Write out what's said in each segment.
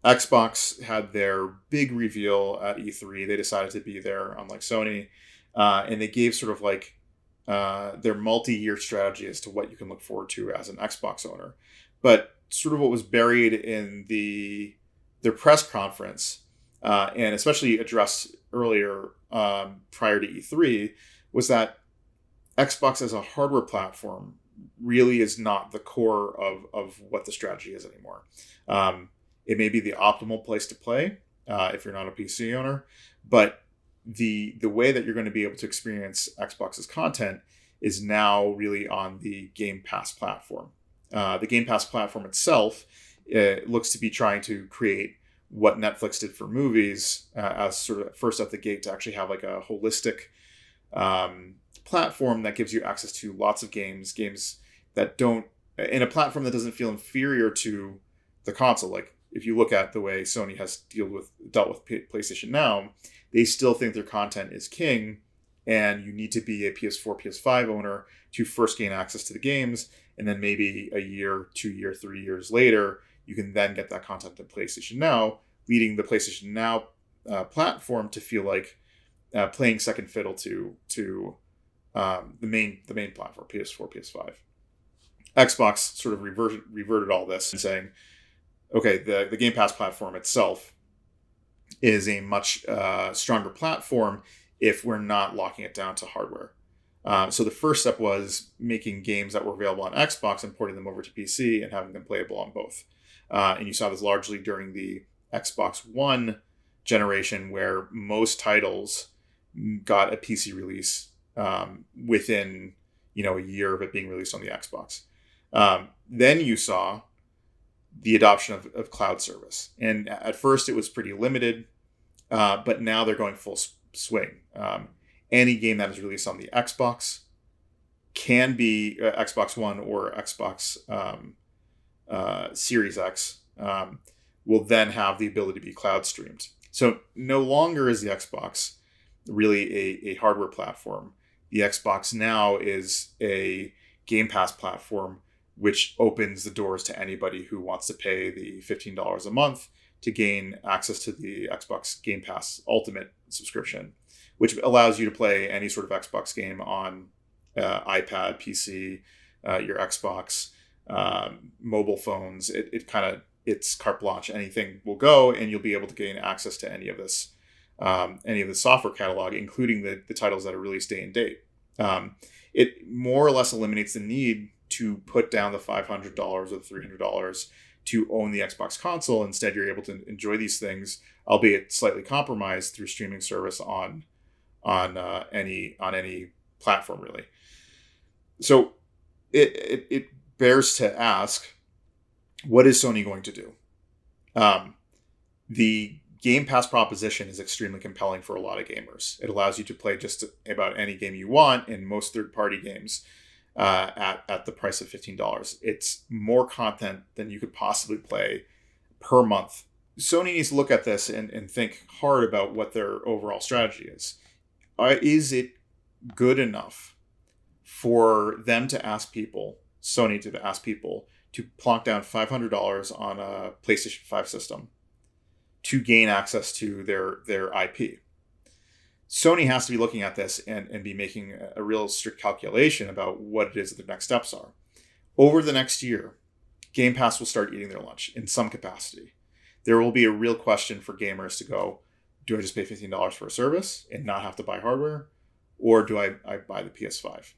Xbox had their big reveal at E3. They decided to be there, unlike Sony, and they gave sort of like their multi-year strategy as to what you can look forward to as an Xbox owner. But sort of what was buried in their press conference, and especially addressed earlier prior to E3, was that Xbox as a hardware platform really is not the core of what the strategy is anymore. It may be the optimal place to play if you're not a PC owner, but the way that you're going to be able to experience Xbox's content is now really on the Game Pass platform. The Game Pass platform itself looks to be trying to create what Netflix did for movies as sort of first at the gate to actually have like a holistic platform that gives you access to lots of games that don't, in a platform that doesn't feel inferior to the console. Like if you look at the way Sony has dealt with PlayStation Now, they still think their content is king, and you need to be a PS4, PS5 owner to first gain access to the games, and then maybe a year, 2 year, 3 years later, you can then get that content to PlayStation Now, leading the PlayStation Now platform to feel like playing second fiddle to the main platform, PS4, PS5. Xbox sort of reverted all this and saying, okay, the Game Pass platform itself is a much stronger platform if we're not locking it down to hardware. So the first step was making games that were available on Xbox and porting them over to PC and having them playable on both. And you saw this largely during the Xbox One generation, where most titles got a PC release within a year of it being released on the Xbox. Then you saw the adoption of cloud service, and at first it was pretty limited, but now they're going full swing. Any game that is released on the Xbox can be Xbox One or Xbox Series X, will then have the ability to be cloud streamed. So no longer is the Xbox really a hardware platform. The Xbox now is a Game Pass platform, which opens the doors to anybody who wants to pay the $15 a month to gain access to the Xbox Game Pass Ultimate subscription, which allows you to play any sort of Xbox game on iPad, PC, your Xbox, mobile phones. It's carte blanche. Anything will go, and you'll be able to gain access to any of this software catalog, including the titles that are released day and date. It more or less eliminates the need to put down the $500 or the $300 to own the Xbox console. Instead, you're able to enjoy these things, albeit slightly compromised, through streaming service on any platform, really. So it bears to ask, what is Sony going to do? The Game Pass proposition is extremely compelling for a lot of gamers. It allows you to play just about any game you want in most third-party games at the price of $15. It's more content than you could possibly play per month. Sony needs to look at this and think hard about what their overall strategy is. Is it good enough for them to ask people, Sony to ask people, to plonk down $500 on a PlayStation 5 system to gain access to their IP? Sony has to be looking at this and be making a real strict calculation about what it is that their next steps are. Over the next year, Game Pass will start eating their lunch in some capacity. There will be a real question for gamers to go, do I just pay $15 for a service and not have to buy hardware? Or do I buy the PS5?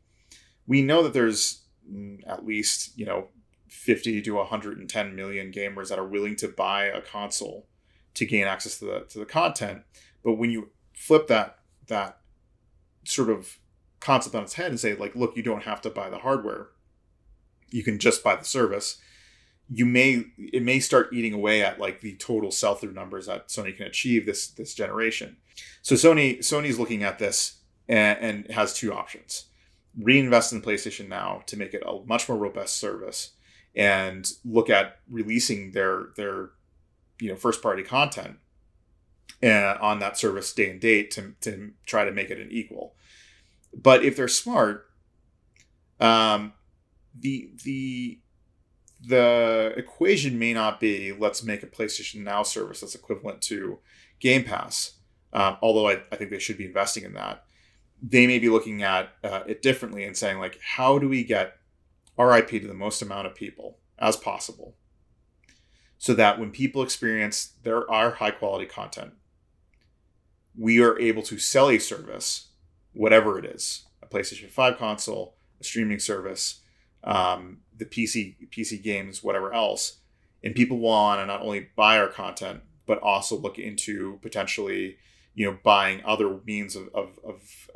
We know that there's at least 50 to 110 million gamers that are willing to buy a console to gain access to the content. But when you flip that sort of concept on its head and say, like, look, you don't have to buy the hardware, you can just buy the service, it may start eating away at like the total sell-through numbers that Sony can achieve this generation. So Sony's looking at this and has two options: reinvest in PlayStation Now to make it a much more robust service, and look at releasing their first party content on that service day and date to try to make it an equal. But if they're smart, the the equation may not be let's make a PlayStation Now service that's equivalent to Game Pass, although I think they should be investing in that. They may be looking at it differently and saying, like, how do we get our IP to the most amount of people as possible so that when people experience our high quality content, we are able to sell a service, whatever it is, a PlayStation 5 console, a streaming service, the PC games, whatever else, and people want to not only buy our content but also look into potentially, buying other means of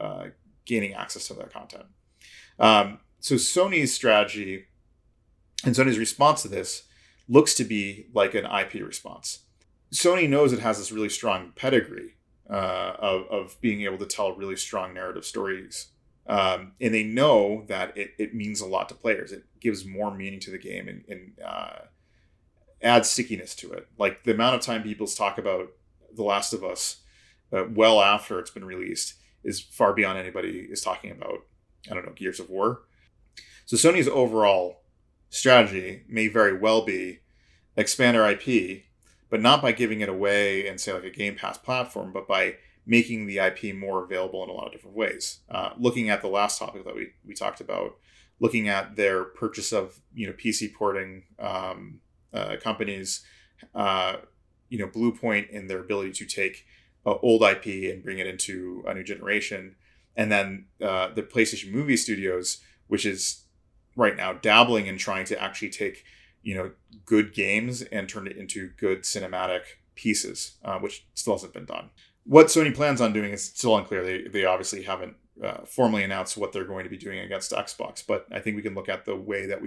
gaining access to that content. So Sony's strategy and Sony's response to this looks to be like an IP response. Sony knows it has this really strong pedigree of being able to tell really strong narrative stories. And they know that it means a lot to players. It gives more meaning to the game and adds stickiness to it. Like the amount of time people talk about The Last of Us well after it's been released is far beyond anybody is talking about, Gears of War. So Sony's overall strategy may very well be expand our IP, but not by giving it away and say like a Game Pass platform, but by making the IP more available in a lot of different ways. Looking at the last topic that we talked about, looking at their purchase of PC porting companies, Bluepoint and their ability to take old IP and bring it into a new generation, and then the PlayStation Movie Studios, which is right now dabbling in trying to actually take good games and turn it into good cinematic pieces, which still hasn't been done. What Sony plans on doing is still unclear. They obviously haven't formally announced what they're going to be doing against Xbox, but I think we can look at the way that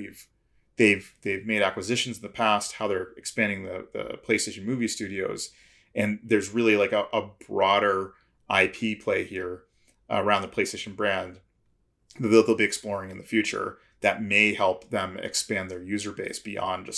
they've made acquisitions in the past, how they're expanding the PlayStation Movie Studios, and there's really like a broader IP play here around the PlayStation brand that they'll be exploring in the future that may help them expand their user base beyond just